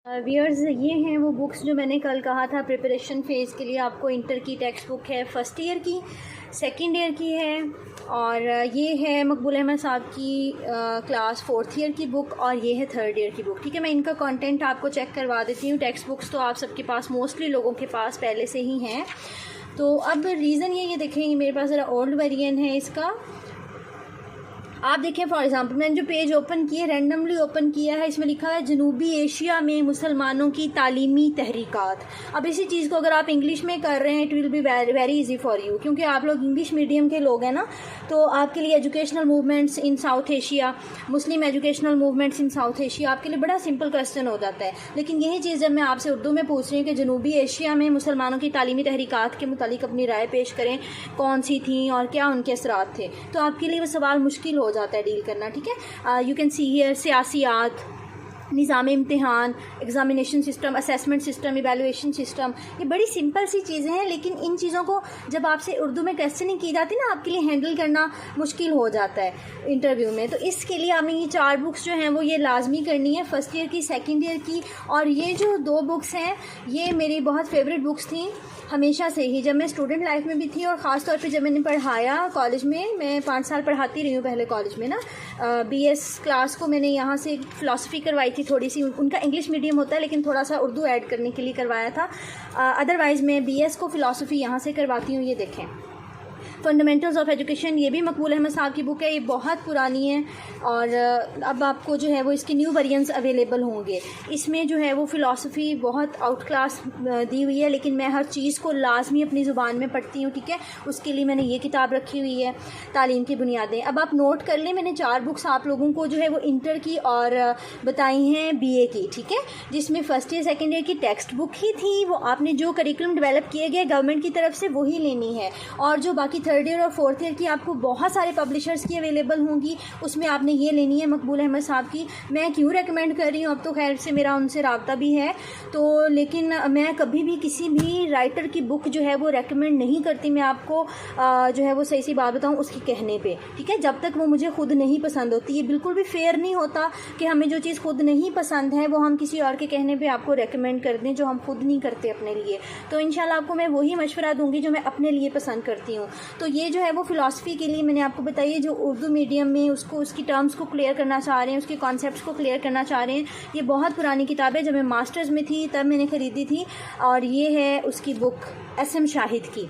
Viewers, ये हैं वो बुक्स जो मैंने कल कहा था प्रिपरेशन फ़ेज़ के लिए आपको इंटर की टेक्स्ट बुक है, फ़र्स्ट ईयर की, सेकंड ईयर की है, और ये है मकबूल अहमद साहब की क्लास फोर्थ ईयर की बुक, और ये है थर्ड ईयर की बुक। ठीक है, मैं इनका कंटेंट आपको चेक करवा देती हूँ। टेक्स्ट बुक्स तो आप सबके पास, मोस्टली लोगों के पास पहले से ही हैं। तो अब रीज़न ये देखेंगे, मेरे पास ज़रा ओल्ड वेरिएंट है इसका। आप देखें, फॉर एग्जांपल मैंने जो पेज ओपन किए, रैंडमली ओपन किया है, इसमें लिखा है जनूबी एशिया में मुसलमानों की तालीमी तहरीकात। अब इसी चीज़ को अगर आप इंग्लिश में कर रहे हैं, it will be very easy for you, क्योंकि आप लोग इंग्लिश मीडियम के लोग हैं ना, तो आपके लिए एजुकेशनल मूवमेंट्स इन south Asia, Muslim educational movements इन साउथ एशिया आपके लिए बड़ा सिंपल क्वेश्चन हो जाता है। लेकिन यही चीज़ जब मैं आपसे उर्दू में पूछ रही हूँ कि जनूबी एशिया में मुसलमानों की तालीमी तहरीकात के मुतालिक अपनी राय पेश करें, कौन सी थी और क्या उनके असरात थे, तो आपके लिए वो सवाल मुश्किल हो जाता है डील करना। ठीक है, यू कैन सी हियर सियासियात, निज़ाम इम्तिहान, examination system, assessment system, evaluation system, ये बड़ी सिंपल सी चीज़ें हैं, लेकिन इन चीज़ों को जब आपसे उर्दू में क्वेश्चनिंग की जाती है ना, आपके लिए हैंडल करना मुश्किल हो जाता है इंटरव्यू में। तो इसके लिए हमें ये 4 बुक्स जो हैं वो ये लाजमी करनी है, फर्स्ट ईयर की, सेकंड ईयर की। और ये जो 2 बुक्स हैं ये मेरी बहुत फेवरेट बुक्स थी हमेशा से ही, जब मैं स्टूडेंट लाइफ में भी थी, और ख़ास तौर पे जब मैंने पढ़ाया कॉलेज में। मैं 5 साल पढ़ाती रही हूँ पहले कॉलेज में ना। BS क्लास को मैंने यहाँ से फ़िलासफ़ी करवाई थी थोड़ी सी, उनका इंग्लिश मीडियम होता है लेकिन थोड़ा सा उर्दू ऐड करने के लिए करवाया था। अदरवाइज़ मैं BS को फ़िलासफ़ी यहाँ से करवाती हूँ। ये देखें, फंडामेंटल्स ऑफ एजुकेशन, ये भी मकबूल अहमद साहब की बुक है, ये बहुत पुरानी है, और अब आपको जो है वो इसके न्यू वेरिएंट्स अवेलेबल होंगे। इसमें जो है वो फ़िलासफ़ी बहुत आउट क्लास दी हुई है, लेकिन मैं हर चीज़ को लाजमी अपनी ज़ुबान में पढ़ती हूँ। ठीक है, उसके लिए मैंने ये किताब रखी हुई है, तालीम की बुनियादें। अब आप नोट कर लें, मैंने 4 बुक्स आप लोगों को जो है वो इंटर की और बताई हैं BA की। ठीक है, जिसमें फ़र्स्ट ईयर सेकेंड ईयर की टेक्स्ट बुक ही थी, वो आपने जो करिकुलम डेवलप किए गए गवर्नमेंट की तरफ से वही लेनी है, और जो बाकी थर्ड ईयर और फोर्थ ईयर की आपको बहुत सारे पब्लिशर्स की अवेलेबल होंगी, उसमें आपने ये लेनी है मकबूल अहमद साहब की। मैं क्यों रेकमेंड कर रही हूँ, अब तो खैर से मेरा उनसे रब्ता भी है तो, लेकिन मैं कभी भी किसी भी राइटर की बुक जो है वो रेकमेंड नहीं करती। मैं आपको जो है वो सही सी बात बताऊँ उसकी कहने पे, ठीक है, जब तक वो मुझे खुद नहीं पसंद होती। ये बिल्कुल भी फेयर नहीं होता कि हमें जो चीज़ खुद नहीं पसंद है वो हम किसी और के कहने पर आपको रेकमेंड कर दें, जो हम खुद नहीं करते अपने लिए। तो इंशाल्लाह आपको मैं वही मशवरा दूँगी जो मैं अपने लिए पसंद करती हूँ। तो ये जो है वो फ़िलासफ़ी के लिए मैंने आपको बताई है, जो उर्दू मीडियम में उसको, उसकी टर्म्स को क्लियर करना चाह रहे हैं, उसके कॉन्सेप्ट्स को क्लियर करना चाह रहे हैं। ये बहुत पुरानी किताब है, जब मैं मास्टर्स में थी तब मैंने ख़रीदी थी, और ये है उसकी बुक SM शाहिद की।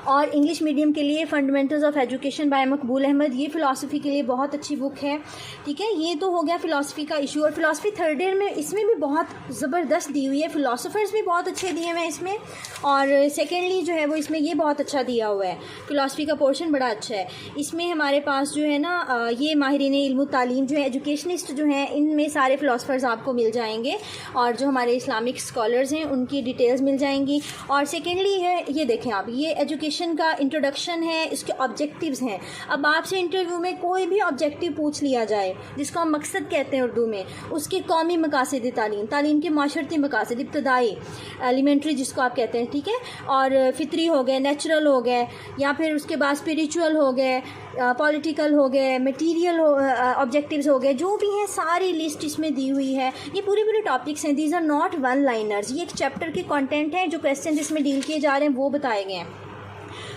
और इंग्लिश मीडियम के लिए फंडामेंटल्स ऑफ एजुकेशन बाय मकबूल अहमद, ये फ़िलासफ़ी के लिए बहुत अच्छी बुक है। ठीक है, ये तो हो गया फ़िलासफ़ी का इशू। और फ़िलासफ़ी थर्ड ईयर में इसमें भी बहुत ज़बरदस्त दी हुई है, फ़िलासफ़र्स भी बहुत अच्छे दिए हुए हैं इसमें। और सेकेंडली जो है वो इसमें ये बहुत अच्छा दिया हुआ है, फ़िलासफ़ी का पोर्शन बड़ा अच्छा है। इसमें हमारे पास जो है ना ये माहिरीन इल्म तालीम जो है, एजुकेशनिस्ट जो हैं, इनमें सारे फ़िलासफ़र्स आपको मिल जाएंगे, और जो हमारे इस्लामिक स्कॉलर्स हैं उनकी डिटेल्स मिल जाएंगी। और सेकेंडली है, ये देखें आप, ये एजुकेशन का इंट्रोडक्शन है, इसके ऑब्जेक्टिव्स हैं। अब आपसे इंटरव्यू में कोई भी ऑब्जेक्टिव पूछ लिया जाए, जिसको हम मकसद कहते हैं उर्दू में, उसके कौमी मकासद तालीम, तालीम के माशरती मकासद, इब्तदाई एलिमेंट्री जिसको आप कहते हैं, ठीक है, और फितरी हो गए, नेचुरल हो गए, या फिर उसके बाद स्पिरिचुअल हो गए, पॉलिटिकल हो गए, मटीरियल ऑब्जेक्टिव्स हो गए, जो भी हैं सारी लिस्ट इसमें दी हुई है। ये पूरे टॉपिक्स हैं, these are not one liners, ये एक चैप्टर के कंटेंट हैं, जो क्वेश्चन इसमें डील किए जा रहे हैं वो बताए गए हैं।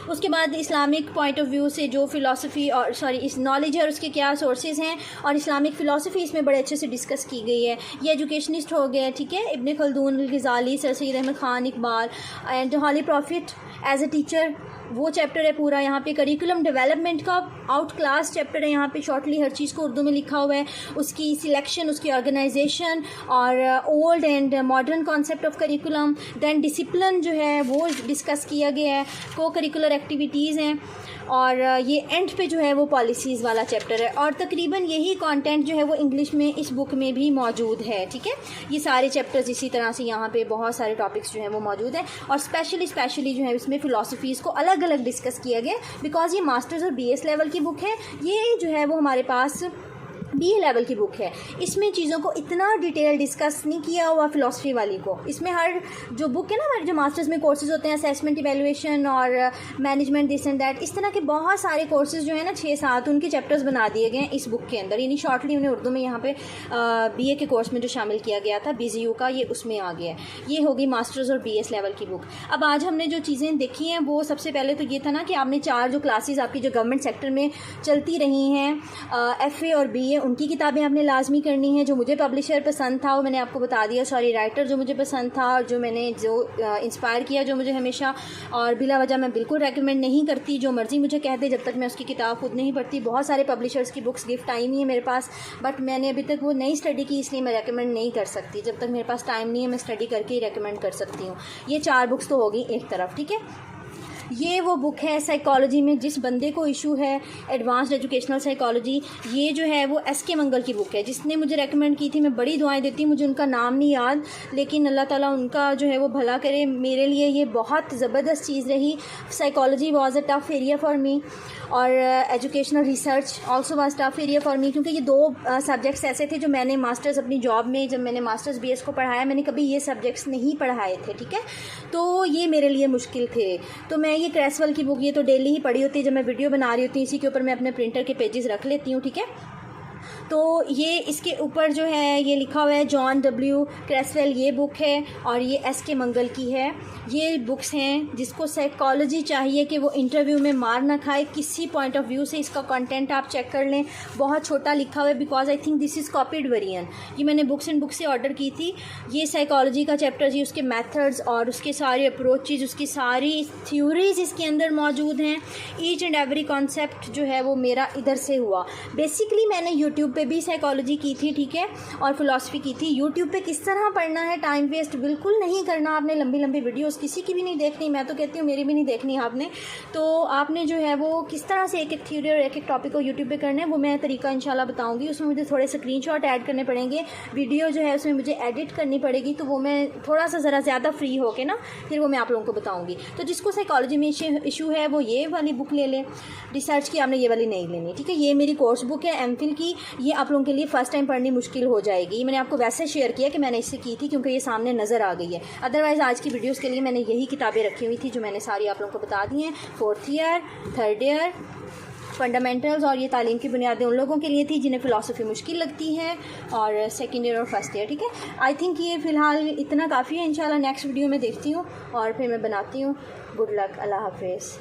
उसके बाद इस्लामिक पॉइंट ऑफ व्यू से जो फ़िलासफ़ी और इस नॉलेज है और उसके क्या सोर्सेज हैं, और इस्लामिक फ़िलासफ़ी इसमें बड़े अच्छे से डिस्कस की गई है। ये एजुकेशनिस्ट हो गए, ठीक है, Ibn Khaldun, al Ghazali, sir Syed Ahmad Khan, Iqbal, and holy prophet as a teacher, वो चैप्टर है पूरा। यहाँ पे करिकुलम डेवलपमेंट का आउट क्लास चैप्टर है, यहाँ पे शॉर्टली हर चीज़ को उर्दू में लिखा हुआ है, उसकी सिलेक्शन, उसकी ऑर्गेनाइजेशन, और old and modern concept of curriculum. Then discipline जो है वो डिस्कस किया गया है, को करिकुलर एक्टिविटीज़ हैं, और ये एंड पे जो है वो पॉलिसीज़ वाला चैप्टर है। और तकरीबन यही कंटेंट जो है वो इंग्लिश में इस बुक में भी मौजूद है। ठीक है, ये सारे चैप्टर्स इसी तरह से यहाँ पे बहुत सारे टॉपिक्स जो हैं वो मौजूद हैं, और स्पेशली जो है इसमें फ़िलासफ़ीज़ को अलग अलग डिस्कस किया गया, बिकॉज ये मास्टर्स और BS लेवल की बुक है। ये जो है वो हमारे पास BA लेवल की बुक है। इसमें चीज़ों को इतना डिटेल डिस्कस नहीं किया हुआ फ़िलासफ़ी वाली को। इसमें हर जो बुक है ना, हमारे जो मास्टर्स में कोर्सेज़ होते हैं, असेसमेंट, इवैल्यूएशन और मैनेजमेंट, दिस एंड दैट, इस तरह के बहुत सारे कोर्सेज़ जो है ना 6-7 उनके चैप्टर्स बना दिए गए हैं इस बुक के अंदर। यानी शॉर्टली उन्हें उर्दू में यहाँ पे BA के कोर्स में जो शामिल किया गया था BZU का, ये उसमें आ गया है। ये होगी मास्टर्स और BS लेवल की बुक। अब आज हमने जो चीज़ें देखी हैं वो सबसे पहले तो ये था ना कि आपने 4 जो क्लासेस आपकी जो गवर्नमेंट सेक्टर में चलती रही हैं, FA और BA, उनकी किताबें आपने लाजमी करनी है। जो मुझे पब्लिशर पसंद था वो मैंने आपको बता दिया, सॉरी राइटर जो मुझे पसंद था और जो मैंने इंस्पायर किया जो मुझे हमेशा, और बिला वजह मैं बिल्कुल रेकमेंड नहीं करती। जो मर्ज़ी मुझे कह दे, जब तक मैं उसकी किताब खुद नहीं पढ़ती। बहुत सारे पब्लिशर्स की बुक्स गिफ्ट आई हुई है मेरे पास, बट मैंने अभी तक वो नहीं स्टडी की, इसलिए मैं रेकमेंड नहीं कर सकती। जब तक मेरे पास टाइम नहीं है मैं स्टडी करके ही रेकमेंड कर सकती हूँ। ये 4 बुक्स तो होगी एक तरफ, ठीक है। ये वो बुक है साइकोलॉजी में जिस बंदे को इशू है एडवांस्ड एजुकेशनल साइकोलॉजी, ये जो है वो SK मंगल की बुक है, जिसने मुझे रेकमेंड की थी। मैं बड़ी दुआएं देती हूँ, मुझे उनका नाम नहीं याद, लेकिन अल्लाह ताला उनका जो है वो भला करे। मेरे लिए ये बहुत ज़बरदस्त चीज़ रही। Psychology was a tough area for me और educational research also was tough area for me, क्योंकि ये 2 सब्जेक्ट्स ऐसे थे जो मैंने मास्टर्स अपनी जॉब में, जब मैंने मास्टर्स BS को पढ़ाया, मैंने कभी ये सब्जेक्ट्स नहीं पढ़ाए थे, ठीक है। तो ये मेरे लिए मुश्किल थे। तो मैं ये क्रेसवेल की बुक ये तो डेली ही पढ़ी होती है, जब मैं वीडियो बना रही होती हूँ इसी के ऊपर मैं अपने प्रिंटर के पेजेस रख लेती हूँ, ठीक है। तो ये इसके ऊपर जो है ये लिखा हुआ है जॉन W क्रेसवेल, ये बुक है, और ये SK मंगल की है। ये बुक्स हैं जिसको साइकोलॉजी चाहिए कि वो इंटरव्यू में मार ना खाए किसी पॉइंट ऑफ व्यू से। इसका कंटेंट आप चेक कर लें, बहुत छोटा लिखा हुआ है, because I think this is copied variant. ये मैंने बुक्स एंड बुक्स से ऑर्डर की थी। ये साइकोलॉजी का चैप्टर जी, उसके मेथड्स और उसके सारे अप्रोचेज, उसकी सारी थ्योरीज इसके अंदर मौजूद हैं। ईच एंड एवरी कॉन्सेप्ट जो है वो मेरा इधर से हुआ। बेसिकली मैंने यूट्यूब पे भी साइकोलॉजी की थी, ठीक है, और फिलॉसफी की थी। यूट्यूब पे किस तरह पढ़ना है, टाइम वेस्ट बिल्कुल नहीं करना आपने, लंबी लंबी वीडियोस किसी की भी नहीं देखनी, मैं तो कहती हूँ मेरी भी नहीं देखनी आपने। तो आपने जो है वो किस तरह से एक एक थ्योरी और एक एक टॉपिक को यूट्यूब पे करना है वो मैं तरीका इंशाल्लाह बताऊँगी। उसमें मुझे थोड़े स्क्रीनशॉट ऐड करने पड़ेंगे, वीडियो जो है उसमें मुझे एडिट करनी पड़ेगी, तो वो मैं थोड़ा सा ज़रा ज़्यादा फ्री होके ना फिर वो मैं आप लोगों को बताऊँगी। तो जिसको साइकोलॉजी में इशू है वो ये वाली बुक ले लें, रिसर्च की आपने ये वाली नहीं लेनी, ठीक है। ये मेरी कोर्स बुक है MPhil की, ये आप लोगों के लिए फ़र्स्ट टाइम पढ़नी मुश्किल हो जाएगी। मैंने आपको वैसे शेयर किया कि मैंने इससे की थी क्योंकि ये सामने नज़र आ गई है। अदरवाइज़ आज की वीडियोस के लिए मैंने यही किताबें रखी हुई थी जो मैंने सारी आप लोगों को बता दी हैं। 4th year, 3rd year, fundamentals, और ये तालीम की बुनियादें उन लोगों के लिए थी जिन्हें फ़िलासफ़ी मुश्किल लगती है, और 2nd ईयर और 1st ईयर, ठीक है। आई थिंक ये फ़िलहाल इतना काफ़ी है। इंशाल्लाह नेक्स्ट वीडियो में देखती हूँ और फिर मैं बनाती हूँ। गुड लक, अल्लाह हाफिज़।